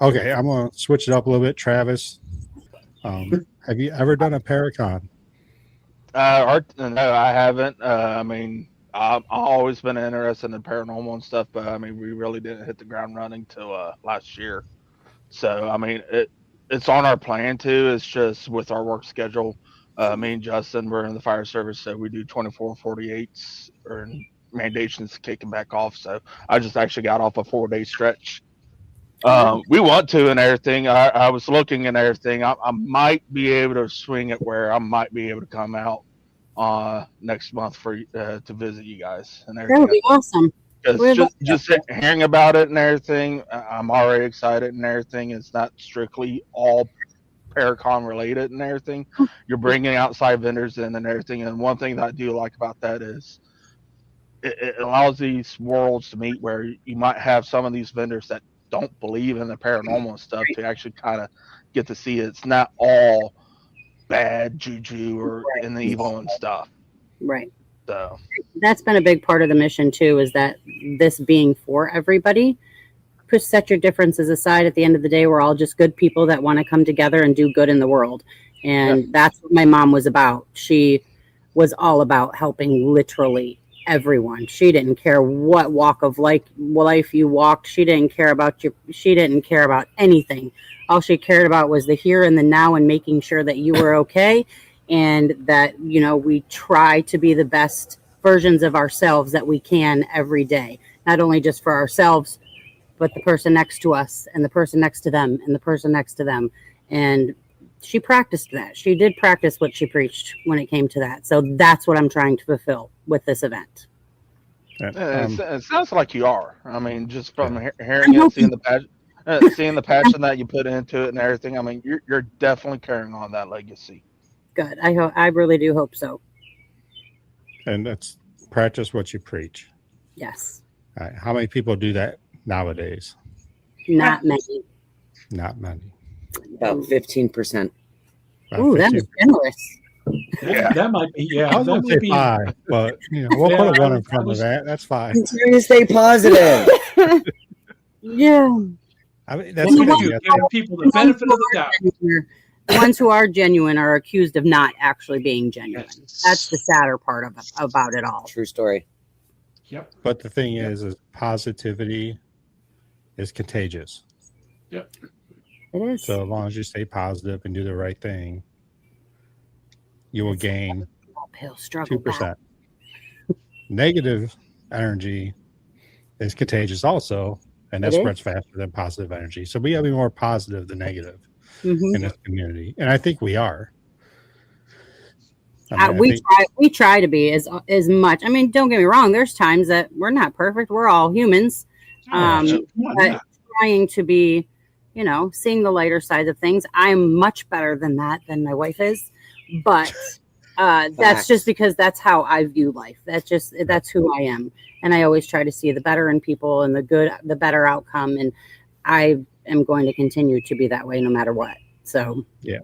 Okay, I'm gonna switch it up a little bit. Travis, have you ever done a Paracon? No, I haven't. I mean, I've always been interested in paranormal and stuff, but I mean, we really didn't hit the ground running till last year. So I mean, it's on our plan to. It's just with our work schedule. Me and Justin, we're in the fire service, so we do 24/48s or mandations kicking back off. So I just actually got off a 4 day stretch. Oh, We want to and everything. I was looking and everything. I might be able to swing it where I might be able to come out next month for to visit you guys and that would everything. be awesome. Because We'd love to. just hearing about it and everything, I'm already excited and everything. It's not strictly all Paracon related and everything. You're bringing outside vendors in and everything. And one thing that I do like about that is it allows these worlds to meet where you might have some of these vendors that don't believe in the paranormal and stuff to actually kind of get to see it. It's not all bad juju or in the evil and stuff. Right. So That's been a big part of the mission too, is that this being for everybody. Push set your differences aside. At the end of the day, we're all just good people that want to come together and do good in the world. yeah, And that's what my mom was about. She was all about helping literally everyone. She didn't care what walk of life you walked. She didn't care about anything. All she cared about was the here and the now and making sure that you were okay and that, we try to be the best versions of ourselves that we can every day. Not only just for ourselves, but the person next to us and the person next to them and the person next to them. And she practiced that. She did practice what she preached when it came to that. So that's what I'm trying to fulfill with this event. And, it sounds like you are. I mean, just yeah. from I hearing it, hope seeing the passion. Seeing the passion that you put into it and everything, I mean, you're definitely carrying on that legacy. good. I really do hope so. And that's practice what you preach. Yes. All right. How many people do that nowadays? Not many. Not many. About 15%. About Ooh, that was 15. generous. Yeah. That might be, I yeah, was that going to might say be. five, but we'll Yeah, put a one I in front of was. that. That's fine. I'm trying to stay positive. Yeah. I mean, Well, that's we good. do Yeah. give people the benefit of the doubt. The ones who are genuine are accused of not actually being genuine. Yes. That's the sadder part about it all. True story. Yep. But the thing Yep. is positivity is contagious. Yep. It is. So as long as you stay positive and do the right thing, you will gain Uphill struggle. 2%. Negative energy is contagious also, and that It is. spreads faster than positive energy. So we got to be more positive than negative Mhm. in this community, and I think we are. I mean, I We think try to be as much. I mean, don't get me wrong. There's times that we're not perfect. We're all humans. Oh, Come on, But yeah. trying to be, seeing the lighter side of things. I'm much better than my wife is, but that's Facts. just because that's how I view life. That's who I am, and I always try to see the better in people and the better outcome. And I am going to continue to be that way no matter what. So yeah,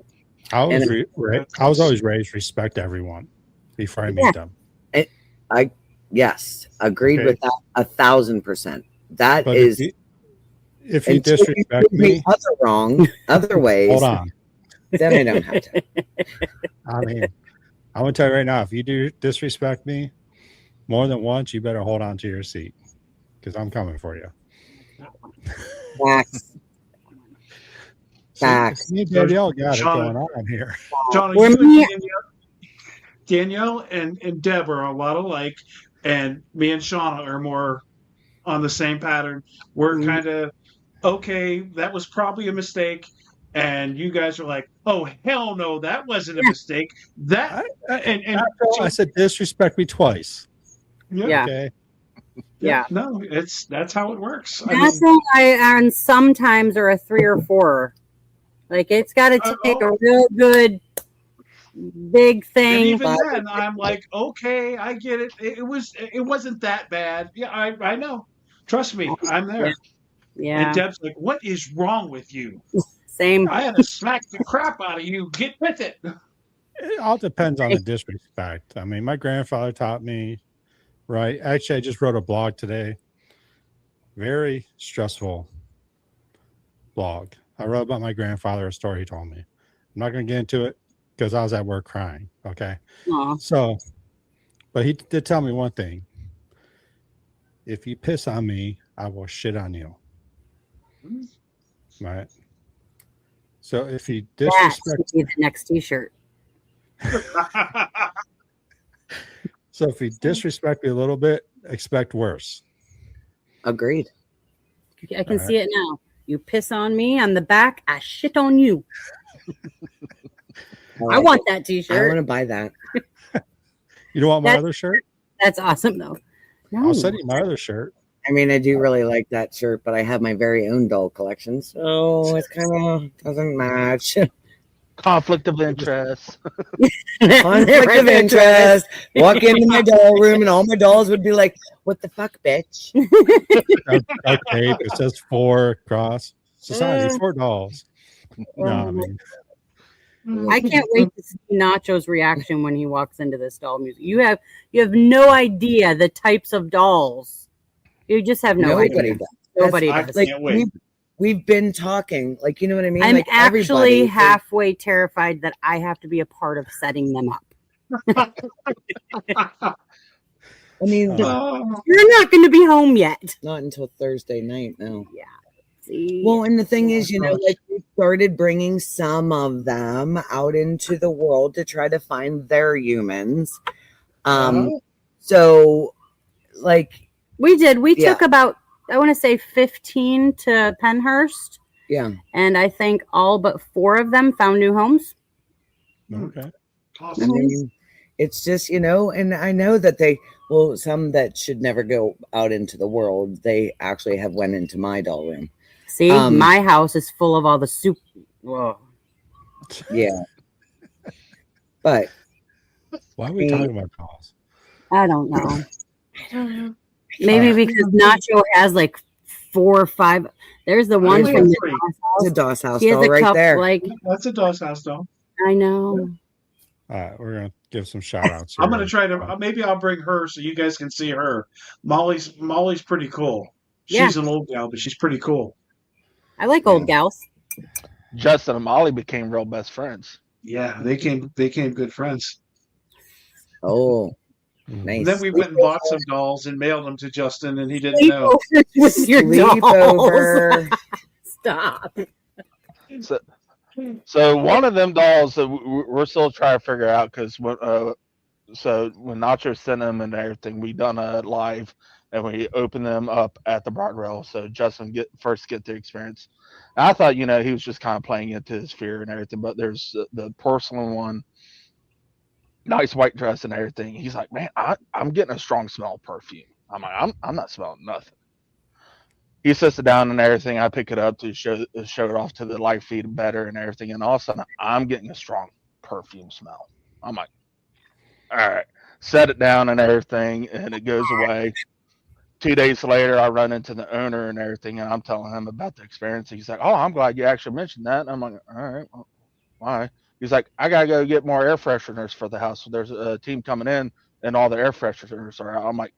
I was And- I was always raised to respect everyone before I meet Yeah. them. Yes, agreed Okay. with that 1,000%. That But is if you until disrespect prove me me, other ways, hold on. then I don't have to. I mean, I'm gonna tell you right now, if you do disrespect me more than once, you better hold on to your seat because I'm coming for you. Facts. See, Facts. me and Danielle got it Shawnna- going on here. John, We're you and Danielle and Deb are a lot alike, and me and Shauna are more on the same pattern. We're Mhm. kind of okay. That was probably a mistake, and you guys are like, "Oh hell no, that wasn't a mistake." That and After all, I said disrespect me twice. Yeah. Okay. Yeah. no, that's how it works. That's and sometimes are a 3 or 4. Like it's got to take a real good big and thing. even then, I'm like, okay, I get it. It wasn't that bad. Yeah, I know. Trust me, I'm there. Yeah. And Deb's like, "What is wrong with you? Same. I had to smack the crap out of you. Get with it." It all depends on the disrespect. I mean, my grandfather taught me, right? Actually, I just wrote a blog today. Very stressful blog. I wrote about my grandfather, a story he told me. I'm not going to get into it because I was at work crying. Okay. Aw. So, but he did tell me one thing. If you piss on me, I will shit on you. Right. So if you That disrespect, should be the next T-shirt. so if you disrespect me a little bit, expect worse. Agreed. I can see it now. You piss on me on the back, I shit on you. I want that I want T-shirt. to buy that. You don't want my That's- other shirt? That's awesome, though. No. I'll send you my other shirt. I mean, I do really like that shirt, but I have my very own doll collection, so it's kind of doesn't match. Conflict of interest. Conflict of interest. Walk into my doll room, and all my dolls would be like, "What the fuck, bitch?" Okay, it says 4 cross society 4 dolls. No, I mean, I can't wait to see Nacho's reaction when he walks into this doll museum. You have no idea the types of dolls. You just have no Nobody idea. does. Nobody I does. Like can't wait. we've been talking, like, you know what I mean? I'm like actually everybody- halfway terrified that I have to be a part of setting them up. I mean, Oh, You're not going to be home yet. not until Thursday night now. See? Well, and the thing is, you know, like we started bringing some of them out into the world to try to find their humans. So, like, we did. We Yeah. took about, I want to say 15 to Penhurst. yeah, And I think all but 4 of them found new homes. okay. I awesome. mean, it's just, you know, and I know that some that should never go out into the world, they actually have went into my doll room. See, my house is full of all the soup. Whoa. Yeah. But Why are we talking about dolls? I don't know. Maybe because Nacho has like 4 or 5. There's the one only from have the 3. doll's it's a house. DOS house He has doll a right couple, there. like, That's a doll's house doll. I know. All right, we're gonna give some shout outs here. I'm gonna try to. Maybe I'll bring her so you guys can see her. Molly's pretty cool. She's an old gal, but she's pretty cool. I like old gals. Justin and Molly became real best friends. Yeah, they came good friends. Oh, Mhm. nice. And then we went and bought some dolls and mailed them to Justin, and he didn't know. With your dolls. Sleepover. Stop. So one of them dolls that we're still trying to figure out because so when Nacho sent them and everything, we done a live and we opened them up at the Broad Rail so Justin get the experience. And I thought, you know, he was just kind of playing into his fear and everything, but there's the porcelain one, nice white dress and everything. He's like, man, I'm getting a strong smell of perfume. I'm like, I'm not smelling nothing. He sits it down and everything. I pick it up to show it off to the live feed better and everything. And all of a sudden, I'm getting a strong perfume smell. I'm like, all right, set it down and everything, and it goes away. 2 days later, I run into the owner and everything, and I'm telling him about the experience. He's like, oh, I'm glad you actually mentioned that. And I'm like, all right, well, why? He's like, I got to go get more air fresheners for the house. So there's a team coming in, and all the air fresheners are out. I'm like,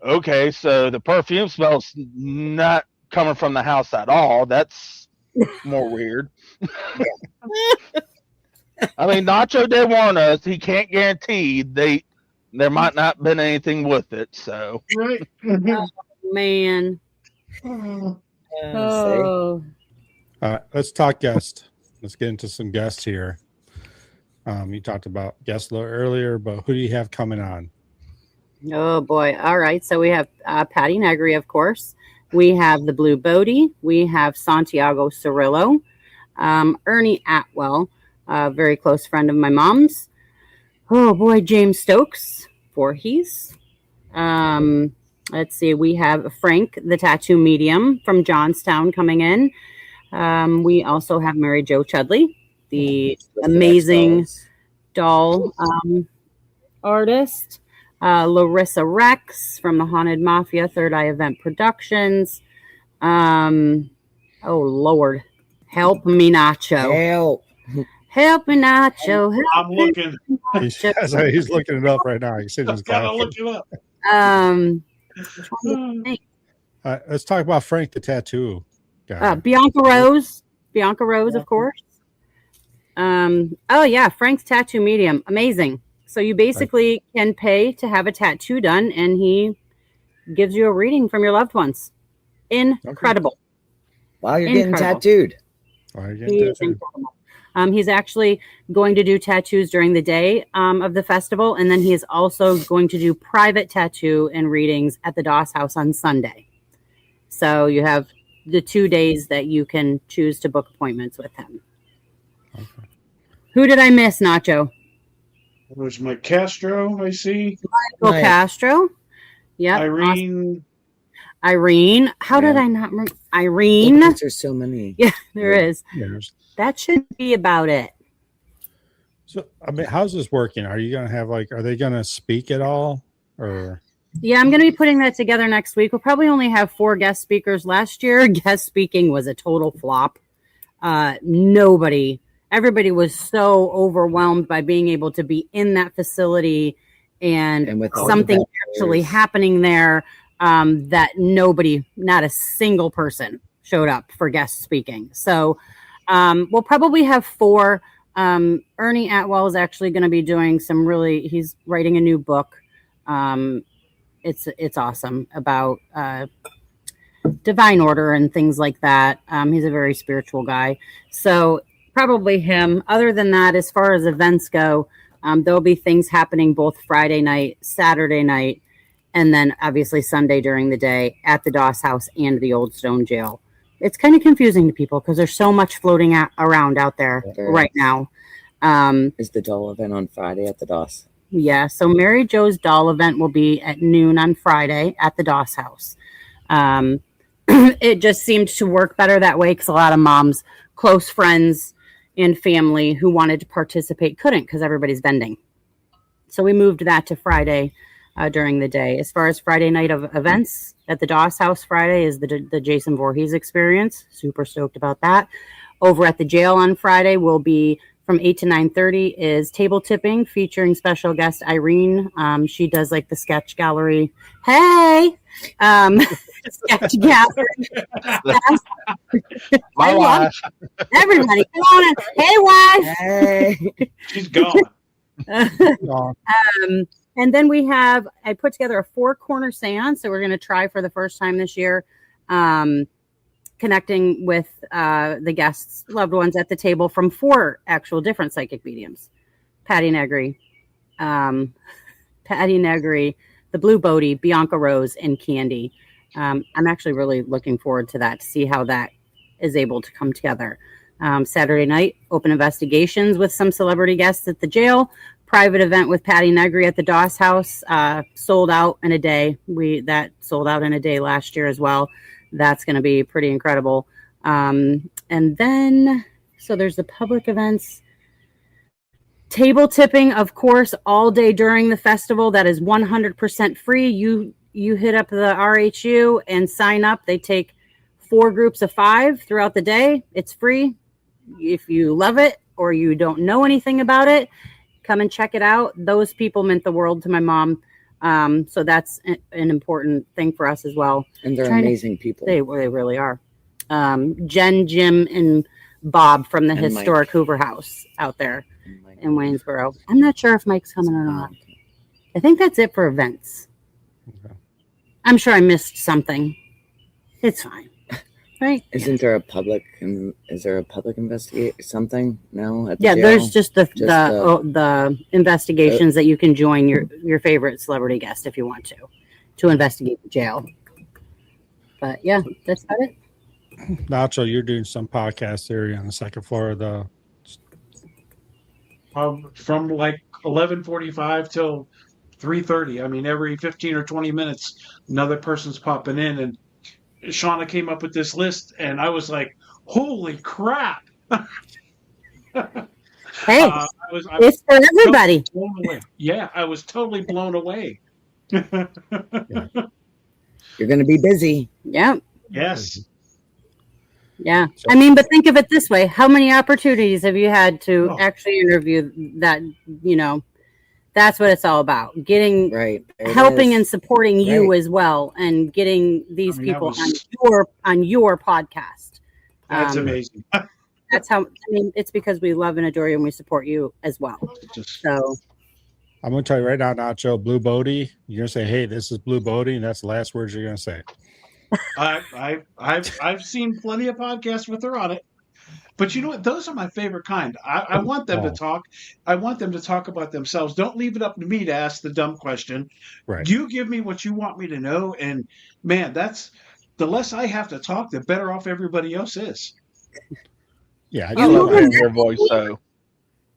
okay, so the perfume smells not coming from the house at all. That's more weird. I mean, Nacho did warn us. He can't guarantee there might not been anything with it. So Right. Man. Oh. Oh. All right, let's talk guests. Let's get into some guests here. You talked about guests a little earlier, but who do you have coming on? Oh boy. All right. So we have Patty Negri, of course. We have the Blue Bodie. We have Santiago Cirillo. Ernie Atwell, a very close friend of my mom's. Oh boy, James Stokes, Voorhees. Let's see. We have Frank, the tattoo medium from Johnstown, coming in. We also have Mary Jo Chudley, the amazing doll artist. Larissa Rex from the Haunted Mafia, Third Eye Event Productions. Oh, Lord. Help me, Nacho. Help. Me, Nacho. Help I'm looking. He's looking it up right now. You see his Gotta glasses. look it up. trying to think. Let's talk about Frank the tattoo Bianca Rose, of course. Oh yeah, Frank's Tattoo Medium, amazing. So you basically can pay to have a tattoo done, and he gives you a reading from your loved ones. Incredible. Wow, you're getting tattooed. He's actually going to do tattoos during the day of the festival, and then he is also going to do private tattoo and readings at the Doss House on Sunday. So you have the 2 days that you can choose to book appointments with him. Okay. Who did I miss, Nacho? There's Mike Castro, I see. Michael Castro. Yeah. Irene. How did I not remember? Irene. There's so many. Yeah, there is. That should be about it. So, I mean, how's this working? Are you going to have are they going to speak at all? Or yeah, I'm going to be putting that together next week. We'll probably only have 4 guest speakers. Last year, guest speaking was a total flop. Everybody was so overwhelmed by being able to be in that facility and with something actually happening there that not a single person showed up for guest speaking. So we'll probably have 4. Ernie Atwell is actually going to be doing he's writing a new book. It's awesome about divine order and things like that. He's a very spiritual guy. So probably him. Other than that, as far as events go, there'll be things happening both Friday night, Saturday night, and then obviously Sunday during the day at the Doss House and the Old Stone Jail. It's kind of confusing to people because there's so much floating around out there right now. Is the doll event on Friday at the Doss? Yeah, so Mary Jo's doll event will be at noon on Friday at the Doss House. It just seemed to work better that way because a lot of moms, close friends, and family who wanted to participate couldn't because everybody's vending. So we moved that to Friday during the day. As far as Friday night of events at the Doss House, Friday is the Jason Voorhees experience. Super stoked about that. Over at the jail on Friday will be from 8 to 9:30 is table tipping featuring special guest Irene. She does the sketch gallery. Hey, sketch gallery. My wife. Everybody, come on in. Hey, wife. Hey. She's gone. And then I put together a 4-corner seance that we're going to try for the first time this year, connecting with the guests' loved ones at the table from 4 actual different psychic mediums. Patty Negri, the Blue Bodie, Bianca Rose, and Candy. I'm actually really looking forward to that, to see how that is able to come together. Saturday night, open investigations with some celebrity guests at the jail. Private event with Patty Negri at the Doss House. Sold out in a day. That sold out in a day last year as well. That's going to be pretty incredible. And then, so there's the public events. Table tipping, of course, all day during the festival. That is 100% free. You hit up the RHU and sign up. They take 4 groups of 5 throughout the day. It's free. If you love it or you don't know anything about it, come and check it out. Those people meant the world to my mom. So that's an important thing for us as well. And they're amazing people. They really are. Jen, Jim, and Bob from the historic Mike. Hoover House out there in Waynesboro. I'm not sure if Mike's coming or not. I think that's it for events. Okay. I'm sure I missed something. It's fine. Right? Isn't there a public? Is there a public investigation? Something? No. At the jail? There's just the investigations that you can join your favorite celebrity guest if you want to investigate the jail. But yeah, that's about it. Nacho, you're doing some podcast area on the second floor of the. From 11:45 till 3:30. I mean, every 15 or 20 minutes, another person's popping in and. Shawnna came up with this list, and I was like, "Holy crap!" Hey, it's for everybody. Blown away. Yeah, I was totally blown away. You're going to be busy. Yeah. Yes. Yeah. I mean, but think of it this way: how many opportunities have you had to actually interview that? That's what it's all about. Getting helping and supporting you as well, and getting these people on your podcast. That's Um, amazing. That's how. I mean, it's because we love and adore you, and we support you as well. Just So I'm gonna tell you right now, Nacho, Blue Bodie. You're gonna say, "Hey, this is Blue Bodie," and that's the last words you're gonna say. I've seen plenty of podcasts with her on it. But you know what? Those are my favorite kind. I want them to Oh, talk. I want them to talk about themselves. Don't leave it up to me to ask the dumb question. right. You give me what you want me to know, and man, that's the less I have to talk, the better off everybody else is. Yeah, I I You just, love haven't hearing met your voice. Bodie? So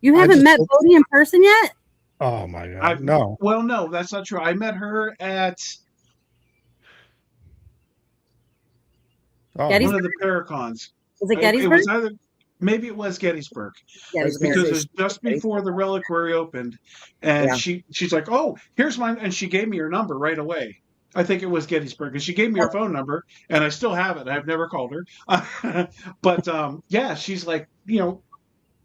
You I haven't just, met Bodie in person yet? oh my God, I no. well, no, that's not true. I met her at Oh, one of Gettysburg? the Paracons. Was it It Gettysburg? was either maybe it was Gettysburg I was Gettysburg. gonna because it say was just before the reliquary opened, and yeah. she's like, "Oh, here's mine," and she gave me her number right away. I think it was Gettysburg, and she gave me her phone number, and I still have it. I've never called her, but yeah, she's like,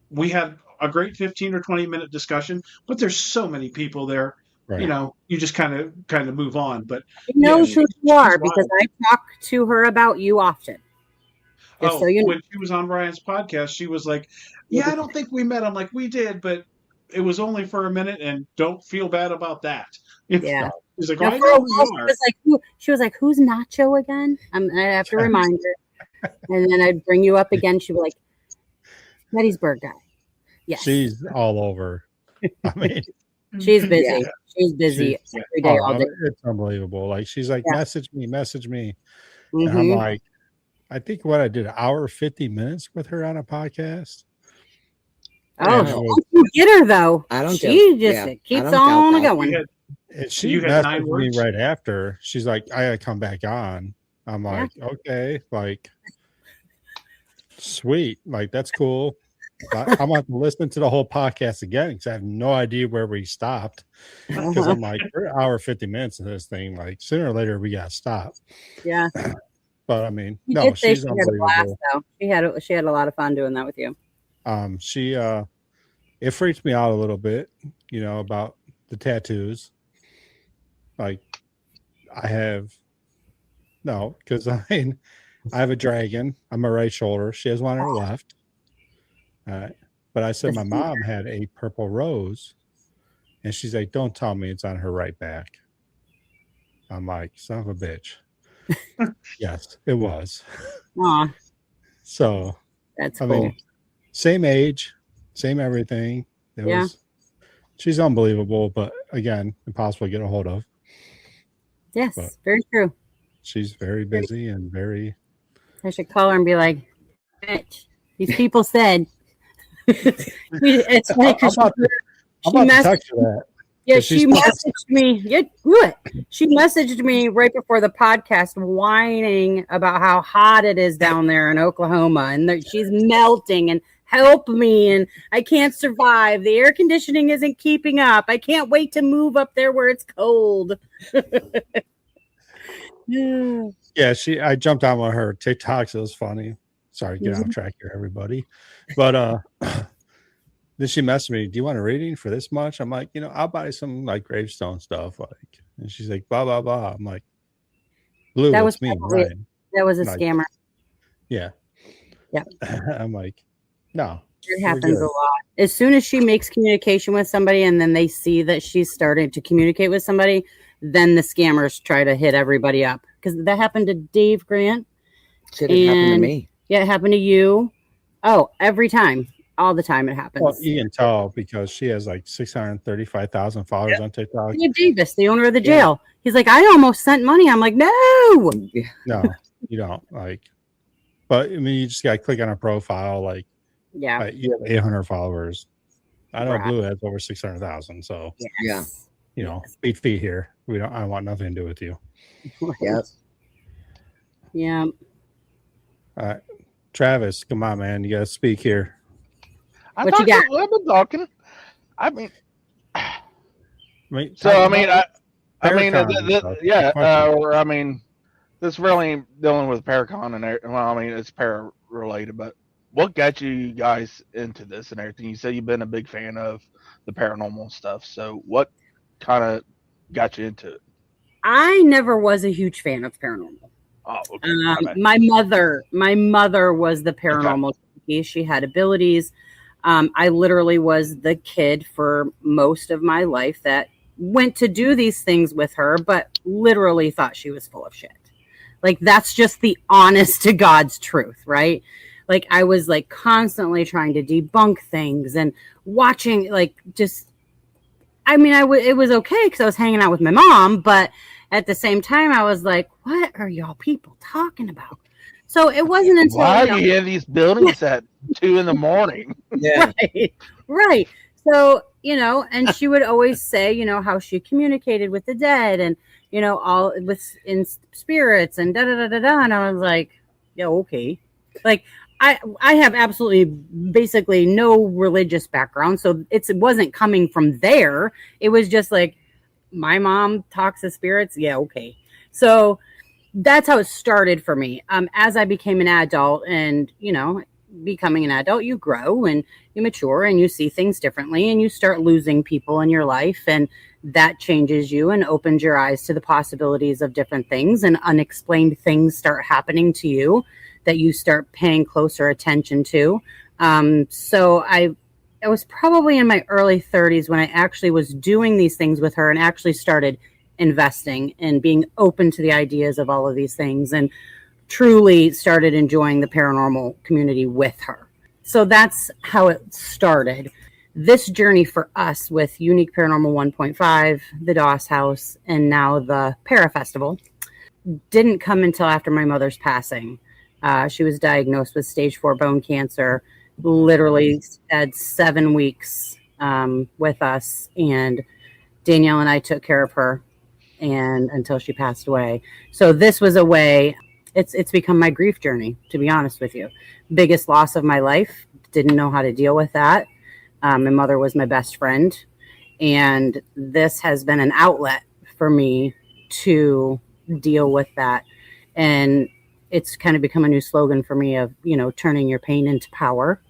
we had a great 15 or 20-minute discussion, but there's so many people there. right. You just kind of move on. But She yeah, knows who you she's are because wild. I talk to her about you often. Just so Oh, you know. when she was on Ryan's podcast, she was like, "Yeah, I don't think we met." I'm like, "We did, but it was only for a minute, and don't feel bad about that." Yeah. She's like, "Oh, Now, I for know a who while, you she are." was like, She was like, "Who's Nacho again?" I have to remind her, and then I'd bring you up again. She'd be like, "Gettysburg guy." Yes, She's all over. I mean, she's busy. Yeah. She's busy she's every day, all day. it's unbelievable. Like she's like, Yeah. message me, and I'm Mhm. like, I think what I did, an hour 50 minutes with her on a podcast. Oh, And it Wow. was, once you get her though, I don't she doubt- just yeah, keeps I don't doubt on that. going. and she You had 9 messaged me words. right after. She's like, I gotta come back on. I'm Yeah. like, okay, like sweet, like that's cool. I'm about to listen to the whole podcast again because I have no idea where we stopped. Because Uh-huh. I'm like, we're an hour 50 minutes of this thing. Like sooner or later we gotta stop. Yeah, But I mean, she no, did say she's she had a blast unbelievable. though. She had a lot of fun doing that with you. She it freaks me out a little bit, about the tattoos. Like I have no, because I mean I have a dragon on my right shoulder. She has one on her left. But I said my mom had a purple rose, and she's like, "Don't tell me it's on her right back." I'm like, "Son of a bitch." Yes, it was. Aw, So that's I cool. mean, same age, same everything. It Yeah. was. She's unbelievable, but again, impossible to get a hold of. Yes, but- very true. She's very busy and very. I should call her and be like, "Bitch, these people said." It's funny I'm because about to messaged, text her that. yeah, 'cause she she's- messaged me. Yeah, good. She messaged me right before the podcast, whining about how hot it is down there in Oklahoma, and that she's melting, and help me, and I can't survive. The air conditioning isn't keeping up. I can't wait to move up there where it's cold. Yeah. Yeah, I jumped on one of her TikToks. It was funny. Sorry, get off track here, everybody. But then she messaged me, "Do you want a reading for this much?" I'm like, I'll buy some like gravestone stuff. Like, and she's like, blah blah blah. I'm like, Blue, That that was was me, probably- Ryan. That was a Like, scammer. Yeah. Yeah. I'm like, no. It we're happens good. a lot. As soon as she makes communication with somebody and then they see that she's starting to communicate with somebody, then the scammers try to hit everybody up. Because that happened to Dave Grant. Should have happened to And- me. Yeah, it happened to you. Oh, every time. All the time it happens. Well, you can tell because she has like 635,000 followers on TikTok. Dave Davis, the owner of the Yeah. jail. He's like, I almost sent money. I'm like, no. Yeah. No, you don't. Like, but I mean, you just got to click on her profile. Like, Yeah. you have 800 followers. I know Right. Blue has over 600,000. So, Yeah. beat feet here. I want nothing to do with you. Yep. Yeah. All right. Travis, come on, man. You got to speak here. What you got? I've been talking. I mean, I mean, so talk I mean, about Paracon and stuff. yeah. Question. This really dealing with Paracon and well, I mean, it's para related, but what got you guys into this and everything? You said you've been a big fan of the paranormal stuff. So what kind of got you into it? I never was a huge fan of paranormal. Oh, okay. Okay. My mother was the paranormal junkie. She had abilities. I literally was the kid for most of my life that went to do these things with her, but literally thought she was full of shit. Like, that's just the honest to God's truth, right? Like, I was like constantly trying to debunk things and watching, like, just, I mean, it was okay because I was hanging out with my mom, but at the same time, I was like, what are y'all people talking about? So it wasn't until, Why are you in these buildings at 2 a.m? Yeah. right, right. So, and she would always say, how she communicated with the dead and, all with in spirits and da da da da da. And I was like, yeah, okay. Like, I have absolutely basically no religious background. So it wasn't coming from there. It was just like, my mom talks to spirits. Yeah, okay. So that's how it started for me. As I became an adult and, becoming an adult, you grow and you mature and you see things differently and you start losing people in your life, and that changes you and opens your eyes to the possibilities of different things, and unexplained things start happening to you that you start paying closer attention to. So I was probably in my early 30s when I actually was doing these things with her and actually started investing and being open to the ideas of all of these things, and truly started enjoying the paranormal community with her. So that's how it started. This journey for us with Unique Paranormal 1.5, the Doss House, and now the Para Festival didn't come until after my mother's passing. She was diagnosed with stage 4 bone cancer, literally had 7 weeks with us, and Danielle and I took care of her and until she passed away. So this was a way, it's become my grief journey, to be honest with you. Biggest loss of my life. Didn't know how to deal with that. My mother was my best friend, and this has been an outlet for me to deal with that. And it's kind of become a new slogan for me of, turning your pain into power,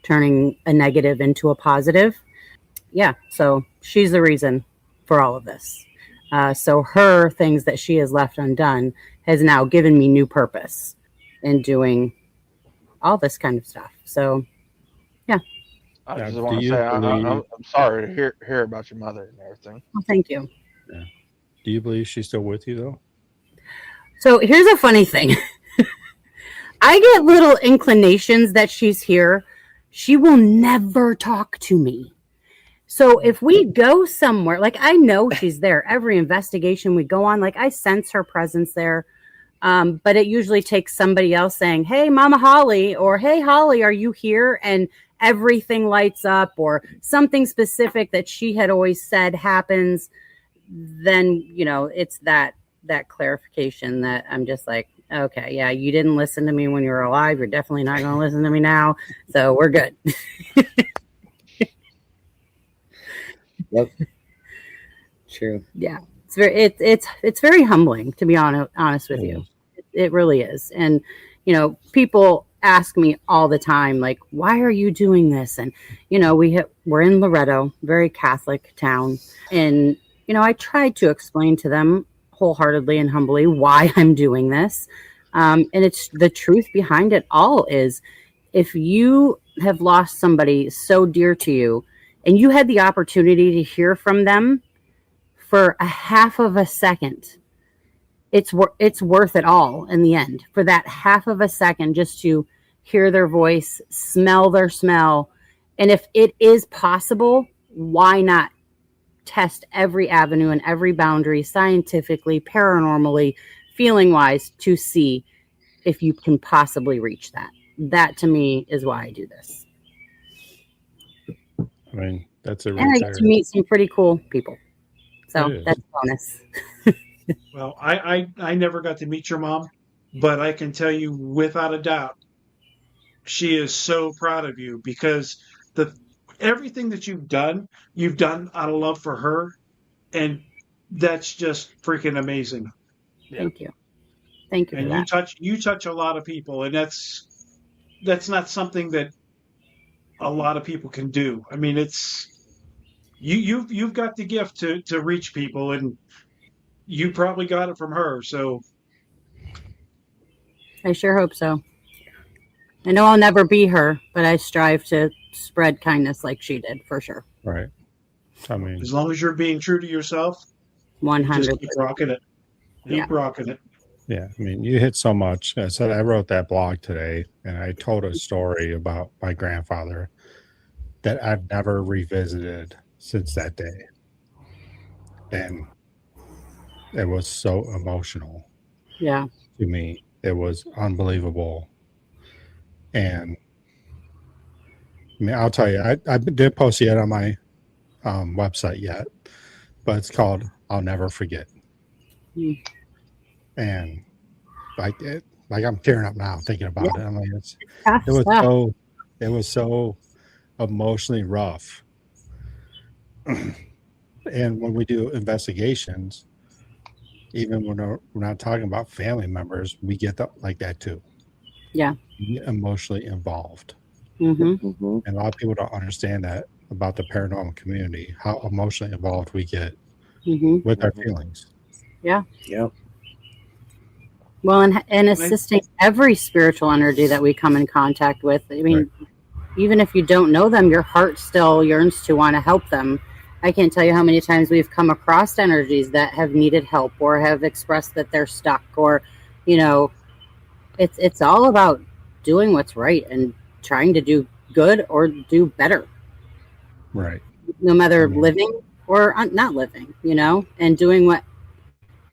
turning a negative into a positive. Yeah. So she's the reason for all of this. So her things that she has left undone has now given me new purpose in doing all this kind of stuff. So, yeah. I Now, just do want to you say believe? I'm sorry to hear about your mother and everything. Well, thank you. Yeah. Do you believe she's still with you though? So here's a funny thing. I get little inclinations that she's here. She will never talk to me. So if we go somewhere, like, I know she's there. Every investigation we go on, like, I sense her presence there. But it usually takes somebody else saying, hey, Mama Holly, or hey, Holly, are you here? And everything lights up, or something specific that she had always said happens. Then, it's that clarification that I'm just like, okay, yeah, you didn't listen to me when you were alive. You're definitely not going to listen to me now. So we're good. Yep. True. Yeah. It's very humbling, to be honest with you. It really is. And, people ask me all the time, like, why are you doing this? And, we're in Loretto, very Catholic town. And, I tried to explain to them wholeheartedly and humbly why I'm doing this. And it's the truth behind it all is, if you have lost somebody so dear to you and you had the opportunity to hear from them for a half of a second, it's worth it all in the end. For that half of a second, just to hear their voice, smell their smell. And if it is possible, why not test every avenue and every boundary scientifically, paranormally, feeling wise, to see if you can possibly reach that. That to me is why I do this. I mean, that's a And I get to meet some pretty cool people. So that's a bonus. Well, I never got to meet your mom, but I can tell you without a doubt, she is so proud of you, because everything that you've done out of love for her, and that's just freaking amazing. Yeah. Thank you. Thank you. And for that. you touch a lot of people, and that's not something that a lot of people can do. I mean, it's you've got the gift to reach people, and you probably got it from her. So I sure hope so. I know I'll never be her, but I strive to spread kindness like she did, for sure. Right. I mean, As long as you're being true to yourself, you 100. just keep rocking it. Keep rocking it. yeah, I mean, you hit so much. I said I wrote that blog today, and I told a story about my grandfather that I've never revisited since that day, and it was so emotional Yeah. to me. It was unbelievable, and I mean, I'll tell you, I didn't post yet on my website yet, but it's called "I'll Never Forget," and like I'm tearing up now thinking about it. I mean, it was so emotionally rough. And when we do investigations, even when we're not talking about family members, we get like that too. Yeah. We get emotionally involved. Mm-hmm. And a lot of people don't understand that about the paranormal community, how emotionally involved we get with our feelings. Yeah. Yep. Well, and assisting every spiritual energy that we come in contact with. I mean, even if you don't know them, your heart still yearns to want to help them. I can't tell you how many times we've come across energies that have needed help or have expressed that they're stuck, or, you know, it's all about doing what's right and trying to do good or do better. Right. No matter living or not living, you know, and doing what,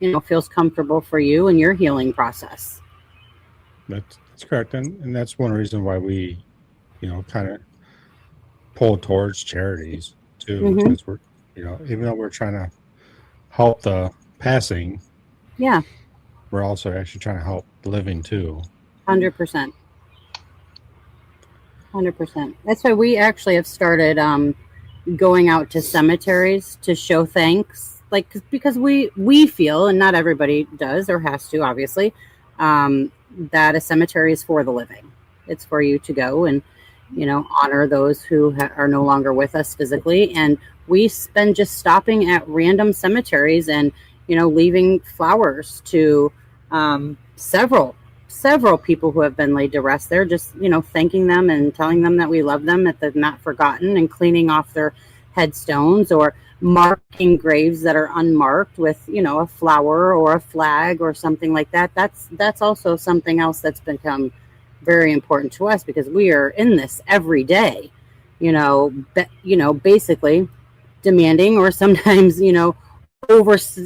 you know, feels comfortable for you and your healing process. That's correct. And that's one reason why we, you know, kind of pull towards charities too, because we're, you know, even though we're trying to help the passing, we're also actually trying to help the living too. 100%. 100%. That's why we actually have started going out to cemeteries to show thanks, like, because we feel, and not everybody does or has to, obviously, that a cemetery is for the living. It's for you to go and, you know, honor those who are no longer with us physically. And we spend just stopping at random cemeteries and, you know, leaving flowers to several people who have been laid to rest there, just, you know, thanking them and telling them that we love them, that they're not forgotten, and cleaning off their headstones or marking graves that are unmarked with, you know, a flower or a flag or something like that. That's also something else that's become very important to us, because we are in this every day, you know, basically demanding, or sometimes, you know, almost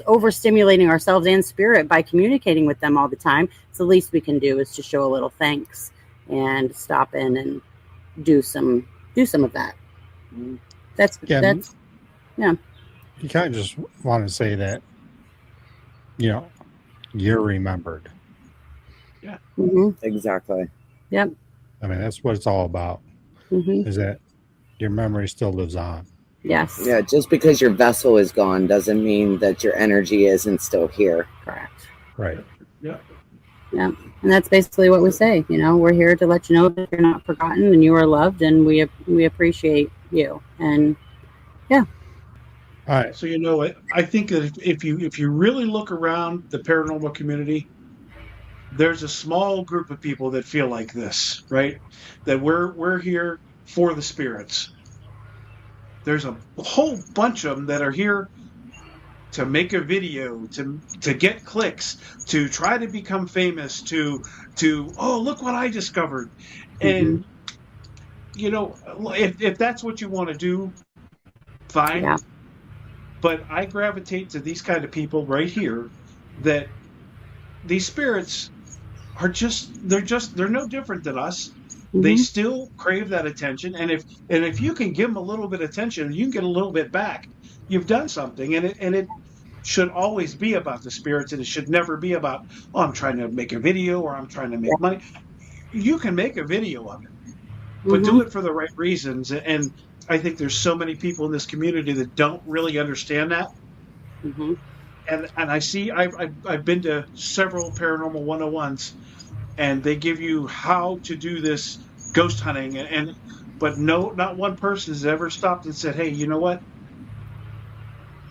overstimulating ourselves and spirit by communicating with them all the time. So the least we can do is to show a little thanks and stop in and do some of that. That's You kind of just want to say that, you know, you're remembered. Yeah. Exactly. Yep. I mean, that's what it's all about, is that your memory still lives on. Yes. Yeah, just because your vessel is gone doesn't mean that your energy isn't still here. Correct. Right. Yeah. Yeah. And that's basically what we say. You know, we're here to let you know that you're not forgotten and you are loved, and we appreciate you. And yeah. All right. So, you know, I think that if you really look around the paranormal community, there's a small group of people that feel like this, right? That we're here for the spirits. There's a whole bunch of them that are here to make a video, to get clicks, to try to become famous, to oh, look what I discovered. And you know, if that's what you want to do, fine. Yeah. But I gravitate to these kind of people right here, that these spirits are they're no different than us. They still crave that attention, and if you can give them a little bit of attention, you can get a little bit back. You've done something, and it should always be about the spirits, and it should never be about, oh, I'm trying to make a video or I'm trying to make money. You can make a video of it, but do it for the right reasons. And I think there's so many people in this community that don't really understand that. And I see I've been to several paranormal 101s, and they give you how to do this ghost hunting, but not one person has ever stopped and said, hey, you know what?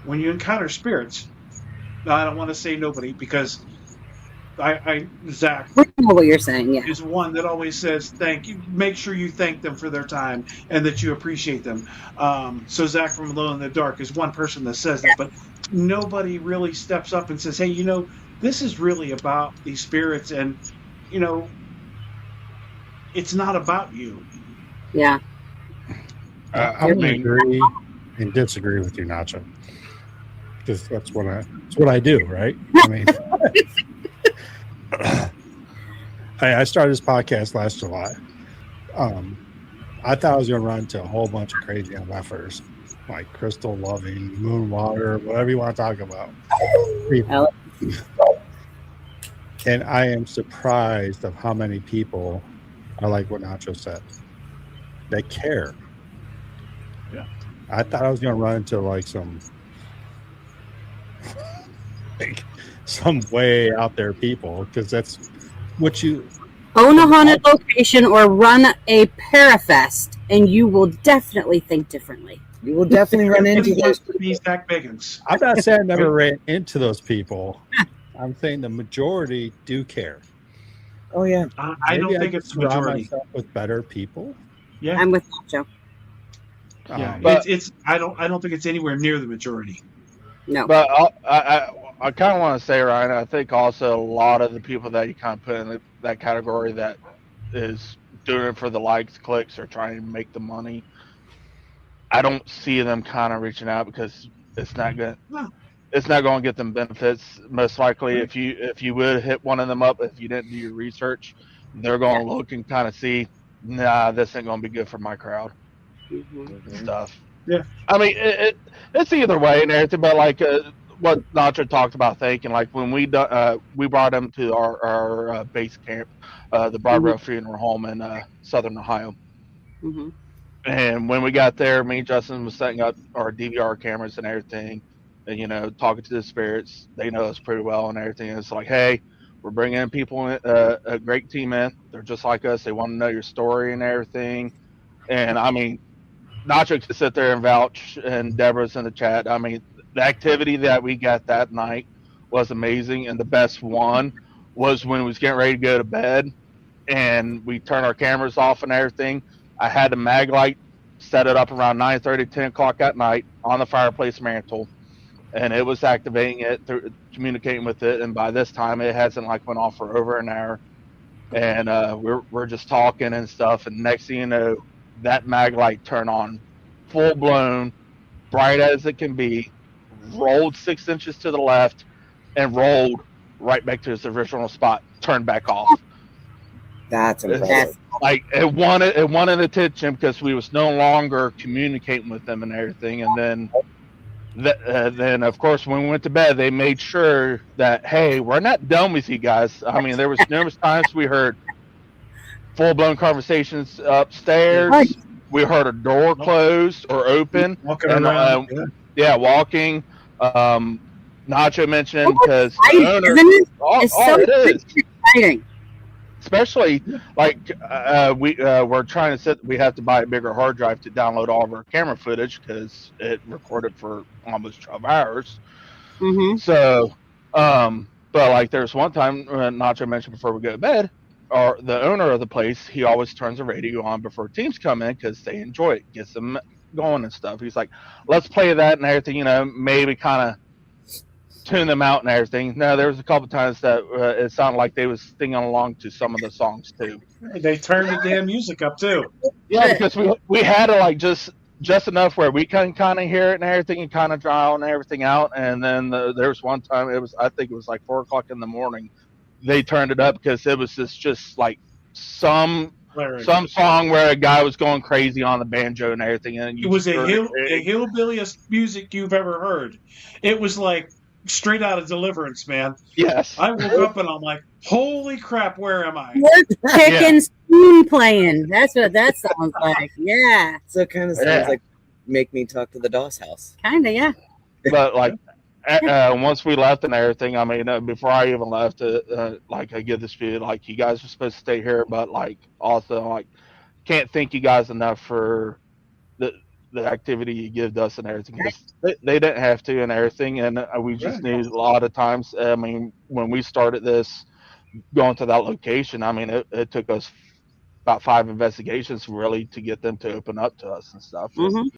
When you encounter spirits, now I don't want to say nobody, because Zach We know what you're saying. Yeah. is one that always says thank you. Make sure you thank them for their time and that you appreciate them. So Zach from Alone in the Dark is one person that says that, but nobody really steps up and says, hey, this is really about these spirits, and it's not about you. Yeah. I'm going to agree and disagree with you, Nacho, because that's what I do, right? I mean, I started this podcast last July. I thought I was going to run into a whole bunch of crazy MFers, like crystal loving, moon water, whatever you want to talk about. And I am surprised of how many people are like what Nacho said. They care. Yeah. I thought I was going to run into like some way out there people, because that's what you own a haunted location or run a Parafest, and you will definitely think differently. You will definitely run into those people. Zach Biggins. I'm not saying I never ran into those people. I'm saying the majority do care. Oh yeah. I don't think it's the majority. Myself with better people. Yeah, I'm with Nacho. Yeah, but I don't think it's anywhere near the majority. No. But I kind of want to say, Ryan, I think also a lot of the people that you kind of put in that category that is doing it for the likes, clicks, or trying to make the money, I don't see them kind of reaching out because it's not going to get them benefits. Most likely, if you would hit one of them up, if you didn't do your research, they're going to look and kind of see, nah, this ain't going to be good for my crowd. Stuff. Yeah. I mean, it's either way and everything, but like what Nacho talked about thinking, like when we brought him to our base camp, the Barbara Funeral Home in Southern Ohio. Mm-hmm. And when we got there, me and Justin was setting up our DVR cameras and everything, and talking to the spirits. They know us pretty well and everything. And it's like, hey, we're bringing in people, a great team in. They're just like us. They want to know your story and everything. And I mean, Nacho could sit there and vouch, and Deborah's in the chat. I mean, the activity that we got that night was amazing, and the best one was when we was getting ready to go to bed, and we turned our cameras off and everything. I had the mag light, set it up around 9:30, 10 o'clock at night on the fireplace mantle, and it was activating it, communicating with it, and by this time it hasn't went off for over an hour, and we're just talking and stuff, and next thing you know, that mag light turned on, full blown, bright as it can be, rolled 6 inches to the left, and rolled right back to its original spot, turned back off. That's impressive. It wanted attention because we was no longer communicating with them and everything. And then of course when we went to bed, they made sure that, hey, we're not done with you guys. I mean, there was numerous times we heard full-blown conversations upstairs. Right. We heard a door closed or open. Walking around. Walking. Nacho mentioned because it is exciting. Especially we're trying to we have to buy a bigger hard drive to download all of our camera footage because it recorded for almost 12 hours. Mm-hmm. So, but there's one time Nacho mentioned before we go to bed, or the owner of the place, he always turns the radio on before teams come in because they enjoy it, gets them going and stuff. He's like, let's play that and everything, maybe kind of tune them out and everything. No, there was a couple times that it sounded like they was singing along to some of the songs too. They turned the damn music up too. Yeah, because we had it just enough where we can kind of hear it and everything and kind of drown everything out. And then there was one time I think it was 4 o'clock in the morning. They turned it up because it was just some song where a guy was going crazy on the banjo and everything. And it was the hillbilliest music you've ever heard. It was straight out of Deliverance, man. Yes. I woke up and I'm like, holy crap, where am I? What's chicken spoon playing? That's what that sounds like. Yeah. So it kind of sounds like Make Me Talk to the Doss House. Kind of, yeah. But once we left and everything, I mean, before I even left, I give this feed, you guys are supposed to stay here, but also can't thank you guys enough for the activity you give us and everything. They didn't have to and everything, and we just knew a lot of times. I mean, when we started this, going to that location, I mean, it took us about 5 investigations really to get them to open up to us and stuff. And Mhm.